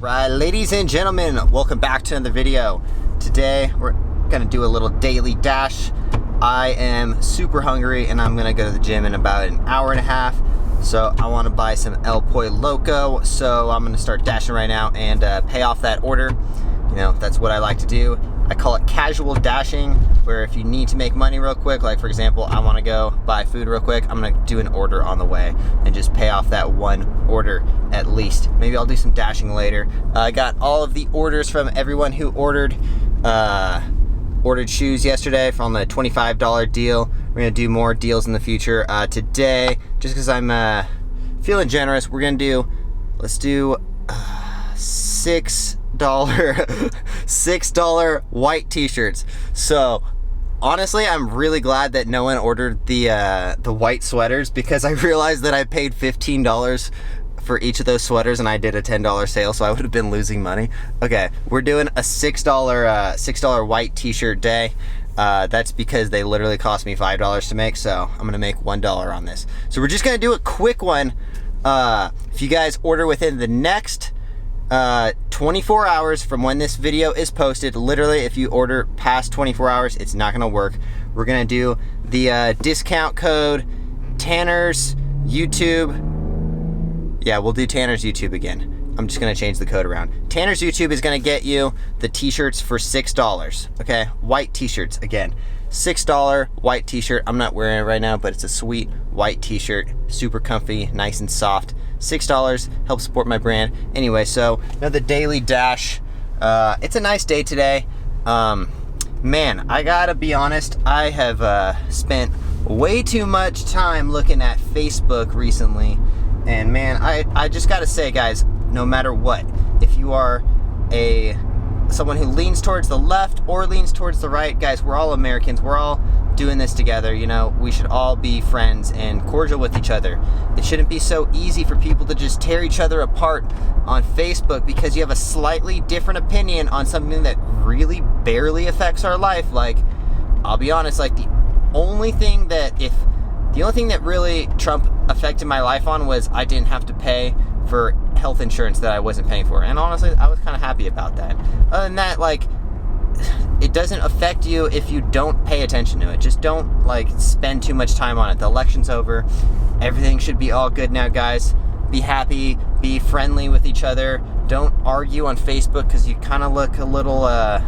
Right, ladies and gentlemen, welcome back to another video. Today we're gonna do a little daily dash. I am super hungry and I'm gonna go to the gym in about an hour and a half. So I want to buy some El Pollo Loco. So I'm gonna start dashing right now and pay off that order. You know, that's what I like to do. I call it casual dashing, where if you need to make money real quick, like for example, I want to go buy food real quick, I'm gonna do an order on the way and just pay off that one order at least. Maybe I'll do some dashing later. I got all of the orders from everyone who ordered shoes yesterday from the $25 deal. We're gonna do more deals in the future. Today, just because I'm feeling generous, we're gonna do, let's do $6 white t-shirts. So honestly, I'm really glad that no one ordered the white sweaters, because I realized that I paid $15 for each of those sweaters and I did a $10 sale, so I would have been losing money. Okay, we're doing a $6 white t-shirt day. That's because they literally cost me $5 to make, so I'm gonna make $1 on this. So we're just gonna do a quick one. If you guys order within the next 24 hours from when this video is posted, literally if you order past 24 hours, it's not gonna work. We're gonna do the discount code Tanner's YouTube. Yeah, we'll do Tanner's YouTube again. I'm just gonna change the code around. Tanner's YouTube is gonna get you the t-shirts for $6, okay? White t-shirts, again. $6 white t-shirt. I'm not wearing it right now, but it's a sweet white t-shirt. Super comfy, nice and soft. $6, help support my brand. Anyway, so another daily dash. It's a nice day today. Man, I gotta be honest, I have spent way too much time looking at Facebook recently. And man, I just gotta say, guys, no matter what, if you are someone who leans towards the left or leans towards the right, guys, we're all Americans. We're all doing this together. You know, we should all be friends and cordial with each other. It shouldn't be so easy for people to just tear each other apart on Facebook because you have a slightly different opinion on something that really barely affects our life. Like, I'll be honest, like the only thing that really Trump affected my life on was I didn't have to pay for health insurance that I wasn't paying for. And honestly, I was kind of happy about that. Other than that, like, it doesn't affect you if you don't pay attention to it. Just don't, like, spend too much time on it. The election's over. Everything should be all good now, guys. Be happy. Be friendly with each other. Don't argue on Facebook because you kind of look a little, I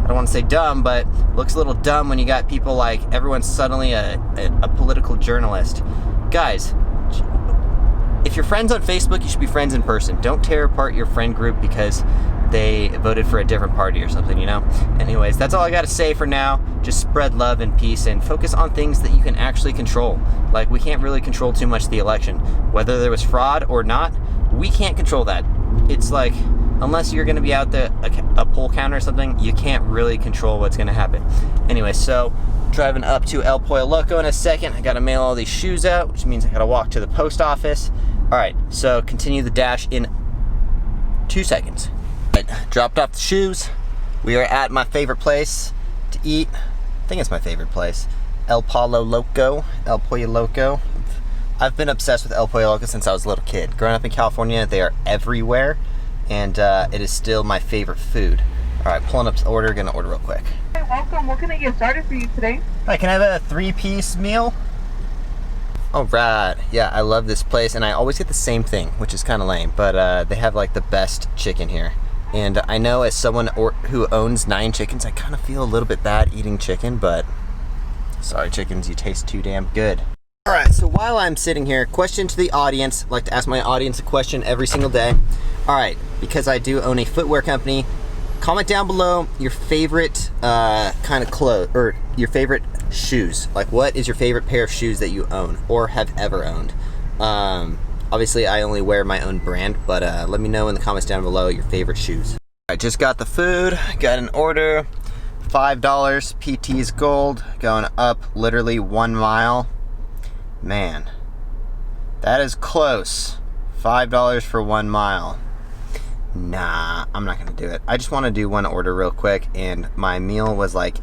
don't want to say dumb, but looks a little dumb when you got people like everyone's suddenly a political journalist. Guys, if you're friends on Facebook, you should be friends in person. Don't tear apart your friend group because they voted for a different party or something, you know? Anyways, that's all I gotta say for now. Just spread love and peace and focus on things that you can actually control. Like, we can't really control too much the election. Whether there was fraud or not, we can't control that. It's like, unless you're gonna be out a poll counter or something, you can't really control what's gonna happen. Anyway, so driving up to El Pollo Loco in a second. I gotta mail all these shoes out, which means I gotta walk to the post office. All right, so continue the dash in 2 seconds. Right, dropped off the shoes. We are at my favorite place to eat. I think it's my favorite place. El Pollo Loco. El Pollo Loco. I've been obsessed with El Pollo Loco since I was a little kid. Growing up in California, they are everywhere, and it is still my favorite food. All right, pulling up the order, gonna order real quick. Hey, welcome. What can I get started for you today? Hi, can I have a 3-piece meal? All right, yeah, I love this place, and I always get the same thing, which is kind of lame, but they have like the best chicken here. And I know as someone who owns 9 chickens, I kind of feel a little bit bad eating chicken, but sorry chickens, you taste too damn good. All right, so while I'm sitting here, question to the audience. I like to ask my audience a question every single day. All right, because I do own a footwear company, comment down below your favorite kind of clothes, or your favorite shoes. Like, what is your favorite pair of shoes that you own or have ever owned? Obviously, I only wear my own brand, but let me know in the comments down below your favorite shoes. I just got the food, got an order, $5, PT's Gold, going up literally 1 mile. Man, that is close. $5 for 1 mile. Nah, I'm not gonna do it. I just wanna do one order real quick, and my meal was like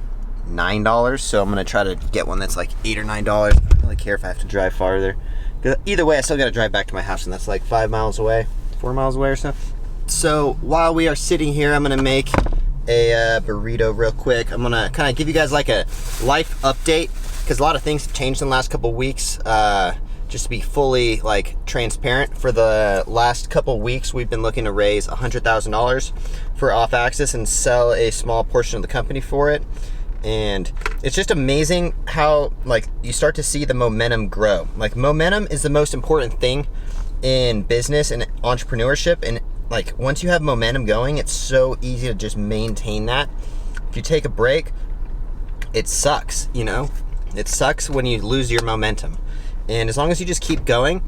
$9, so I'm gonna try to get one that's like $8 or $9. I don't really care if I have to drive farther. Either way, I still gotta drive back to my house, and that's like 5 miles away, 4 miles away or so. So while we are sitting here, I'm gonna make a burrito real quick. I'm gonna kind of give you guys like a life update because a lot of things have changed in the last couple weeks. Just to be fully like transparent, for the last couple weeks we've been looking to raise $100,000 for Off Axis and sell a small portion of the company for it. And it's just amazing how like you start to see the momentum grow. Like, momentum is the most important thing in business and entrepreneurship, and like once you have momentum going, it's so easy to just maintain that. If you take a break, it sucks, you know? It sucks when you lose your momentum. And as long as you just keep going,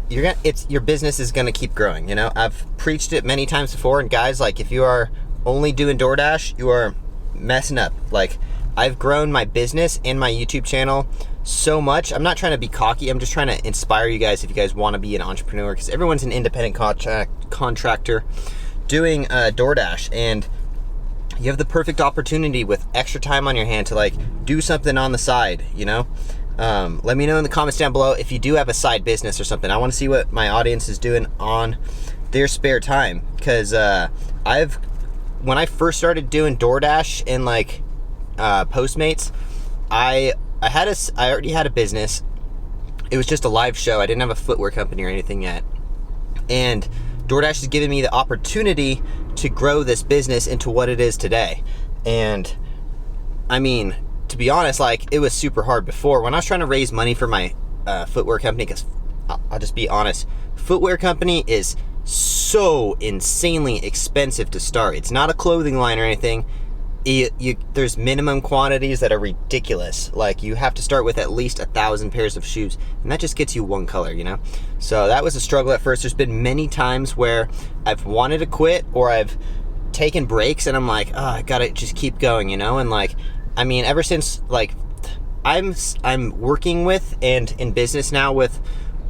your business is gonna keep growing, you know? I've preached it many times before, and guys, like, if you are only doing DoorDash, you are messing up. Like, I've grown my business and my YouTube channel so much. I'm not trying to be cocky, I'm just trying to inspire you guys if you guys wanna be an entrepreneur, because everyone's an independent contractor doing DoorDash, and you have the perfect opportunity with extra time on your hand to like do something on the side, you know? Let me know in the comments down below if you do have a side business or something. I want to see what my audience is doing on their spare time, because when I first started doing DoorDash and like Postmates, I already had a business. It was just a live show. I didn't have a footwear company or anything yet, and DoorDash has given me the opportunity to grow this business into what it is today. And I mean, to be honest, like, it was super hard before when I was trying to raise money for my footwear company, because I'll just be honest, footwear company is so insanely expensive to start. It's not a clothing line or anything. There's minimum quantities that are ridiculous. Like, you have to start with at least 1,000 pairs of shoes, and that just gets you one color, you know? So that was a struggle at first. There's been many times where I've wanted to quit, or I've taken breaks, and I'm like, oh, I gotta just keep going, you know? And like, I mean, ever since, like, I'm working with and in business now with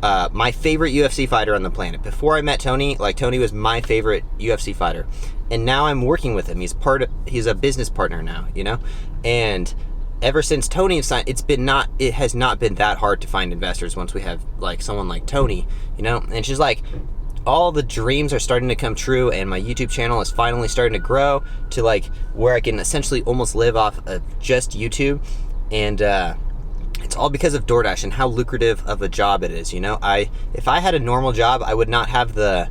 my favorite UFC fighter on the planet. Before I met Tony, like, Tony was my favorite UFC fighter, and now I'm working with him. He's a business partner now, you know? And ever since Tony signed, it has not been that hard to find investors once we have like someone like Tony, you know? And she's like, all the dreams are starting to come true, and my YouTube channel is finally starting to grow to like where I can essentially almost live off of just YouTube. And it's all because of DoorDash and how lucrative of a job it is, you know? If I had a normal job, I would not have the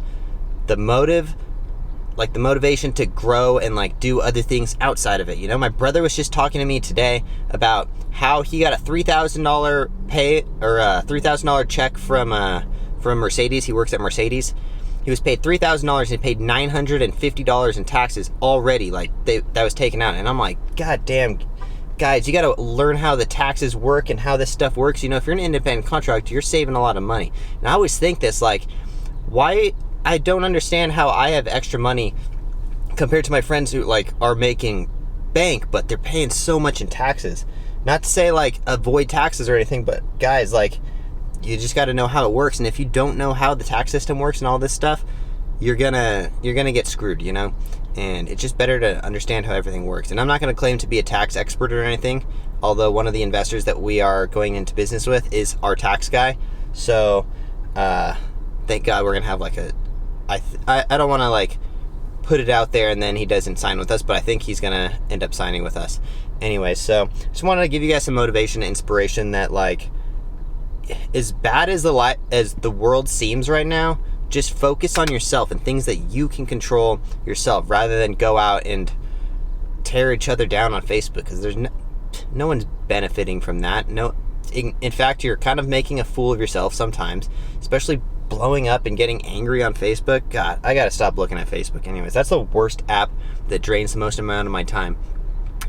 motivation to grow and like do other things outside of it, you know? My brother was just talking to me today about how he got a $3,000 pay, or a $3,000 check from Mercedes. He works at Mercedes. He was paid $3,000 and he paid $950 in taxes already. Like, that was taken out. And I'm like, God damn, guys, you got to learn how the taxes work and how this stuff works. You know, if you're an independent contractor, you're saving a lot of money. And I always think this, like, why I don't understand how I have extra money compared to my friends who like are making bank, but they're paying so much in taxes. Not to say like avoid taxes or anything, but guys, like, you just got to know how it works. And if you don't know how the tax system works and all this stuff, you're gonna get screwed, you know? And it's just better to understand how everything works. And I'm not gonna claim to be a tax expert or anything, although one of the investors that we are going into business with is our tax guy. So thank God we're gonna have like I don't want to like put it out there and then he doesn't sign with us, but I think he's gonna end up signing with us anyway. So just wanted to give you guys some motivation and inspiration that, like, as bad as the world seems right now, just focus on yourself and things that you can control yourself, rather than go out and tear each other down on Facebook, because there's no one's benefiting from that. No, in fact, you're kind of making a fool of yourself sometimes, especially blowing up and getting angry on Facebook. God, I gotta stop looking at Facebook. Anyways, that's the worst app that drains the most amount of my time.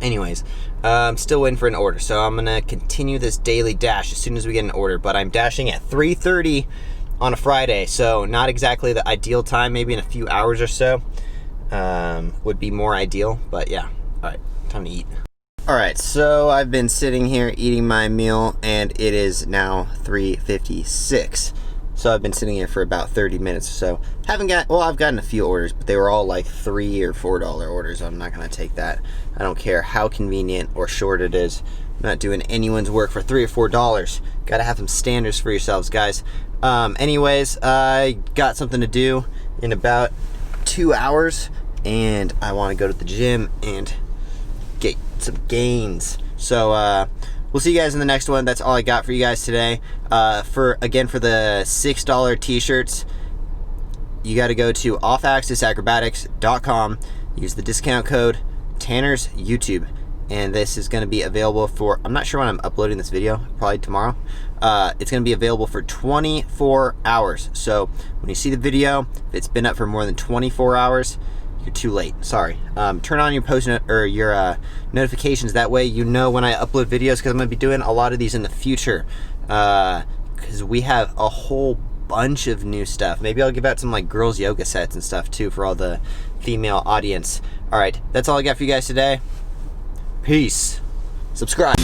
Anyways, I'm still waiting for an order, so I'm gonna continue this daily dash as soon as we get an order, but I'm dashing at 3:30 on a Friday, so not exactly the ideal time. Maybe in a few hours or so would be more ideal, but yeah. All right, time to eat. All right, so I've been sitting here eating my meal, and it is now 3:56. So I've been sitting here for about 30 minutes or so. I've gotten a few orders, but they were all like $3 or $4 orders. So I'm not gonna take that. I don't care how convenient or short it is. I'm not doing anyone's work for $3 or $4. Gotta have some standards for yourselves, guys. Anyways, I got something to do in about 2 hours and I want to go to the gym and get some gains. So we'll see you guys in the next one. That's all I got for you guys today. For the $6 t-shirts, you got to go to offaxisacrobatics.com, use the discount code Tanner's YouTube, and this is going to be available for, I'm not sure when I'm uploading this video, probably tomorrow. It's going to be available for 24 hours. So when you see the video, if it's been up for more than 24 hours, you're too late. Sorry. Turn on your your notifications. That way you know when I upload videos, because I'm going to be doing a lot of these in the future. Because we have a whole bunch of new stuff. Maybe I'll give out some like girls yoga sets and stuff too for all the female audience. All right, that's all I got for you guys today. Peace. Subscribe.